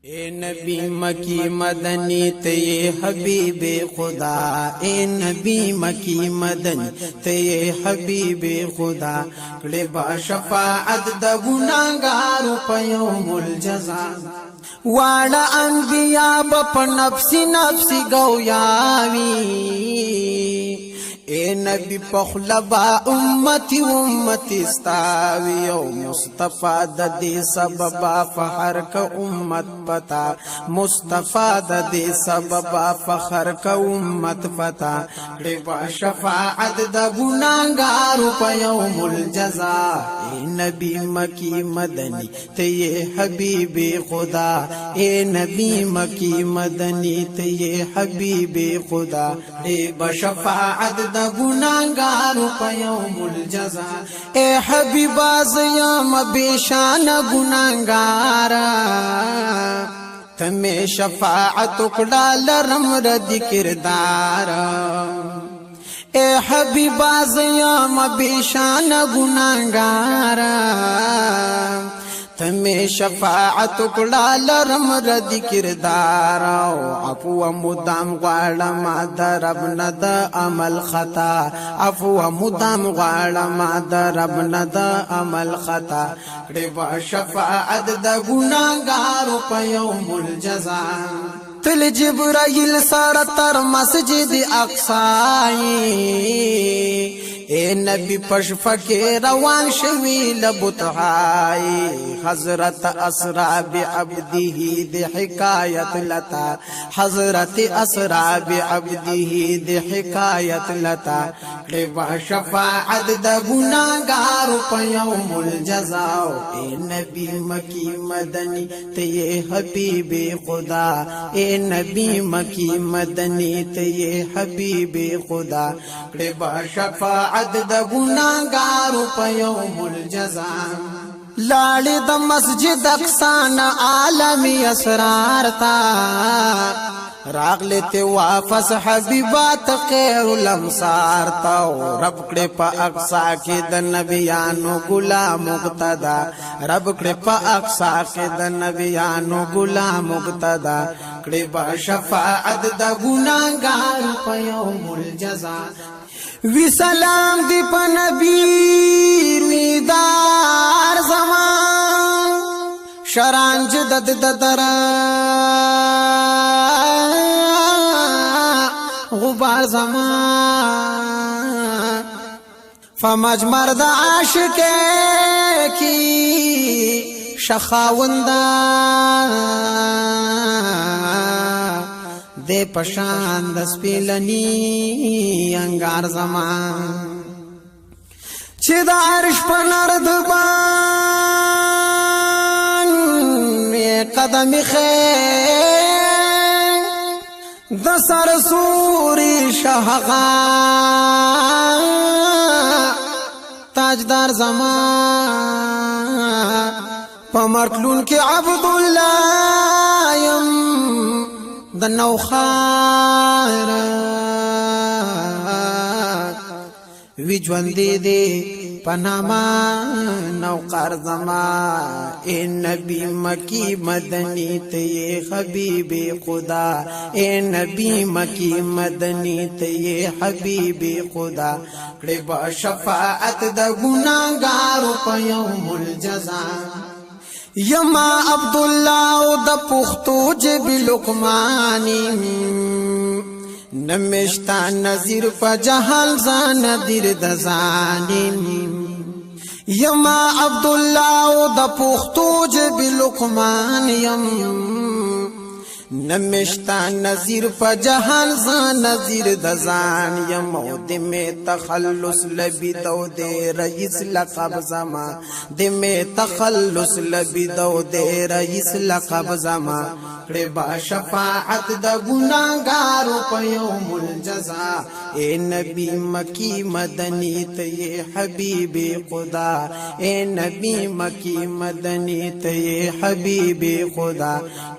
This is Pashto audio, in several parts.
اے نبی مکی مدنی تے حبیب خدا، اے نبی مکی مدنی تے حبیب خدا، کڑے با شفاعت دا گناہگارو پا یوم الجزا، واڑا انبیاء با نفسی نفسی گویاوی، اے نبی پخلبا امتی امتی استاوی او مصطفیٰ دا دی سببا فخر کا امت پتا، مصطفیٰ دا دی سببا فخر کا امت پتا، ربا شفاعت دا گناہگارو پا یوم الجزا، اے نبی مکی مدنی تے حبیب خدا، اے نبی مکی مدنی تے حبیب خدا، ربا شفاعت دا گناہگارو پا یوم الجزا، اے حبیبا زیام بیشان گناہگارا، تمہیں شفاعت اکڑا لرم رد کردارا، اے حبیبا زیام بیشان گناہگارا، تمہیں شفاعت اکڑا لرم رد کردارا، عفو مدام غوالم در ابن دا عمل خطا، عفو مدام غوالم در ابن دا عمل خطا، ربا شفاعت دا گناہگارو پا یوم الجزا، تل جبرائیل سر تر مسجد اقصائی، اے نبی پشفا کے روان شوی لبتغائی، حضرت اسرا بعبده دی حکایت لتا، حضرت اسرا بعبده دی حکایت لتا، ربا شفاعت دا گناہگارو پا یوم الجزا، اے نبی مکی مدنی تے حبیب خدا، اے نبی مکی مدنی تے حبیب خدا، ربا شفاعت دا گناہگارو پا یوم الجزا، لاڑی دا مسجد اقصان عالمی اسرار تا، راغ لیتے واپس حبیبات خیر الامصار تا، رب کڑے پا اقصا کی دا نبیانو غلام مقتدا، رب کڑے پا اقصا کی دا نبیانو غلام مقتدا، کڑے با شفاعت دا گناہگارو پا یوم الجزا، وی سلام دی پا نبی رویدار زمان، شرانج دد ددر غبار زمان، فمجمر دا عاشق کی شخاوندا، دے پشان دس پیلنی انگار زمان، چی دا عرش پا نرد بان قدم خیر، دا سر سوری شہغان تاجدار زمان، پا مرکلون کی عبداللہ یم دا نوخارات، وی جوندی دے پناما نوقار زمان، اے نبی مکی مدنی تے حبیب خدا، اے نبی مکی مدنی تے حبیب خدا، ربا شفاعت دا گناہگارو پا یوم الجزا، یما عبداللہ دا پختو جب لقمانی، نمشتا نظیر پا جہال زان دیر دزانی، یما عبداللہ دا پختو جب لقمان یم، نمشتا نظیر پا جہان زان نظیر دزان یم، دم تخلص لبی دو دے رئیس لقب زما، دم تخلص لبی دو دے رئیس لقب زما، ربا شفاعت دا گناہگارو پا یوم الجزا، اے نبی مکی مدنی تے حبیب خدا، اے نبی مکی مدنی تے حبیب خدا،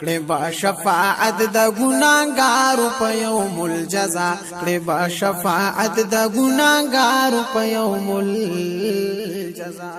ربا شفاعت دا گناہگارو پا یوم الجزا، ربا شفاعت دا گناہگارو پا یوم الجزا۔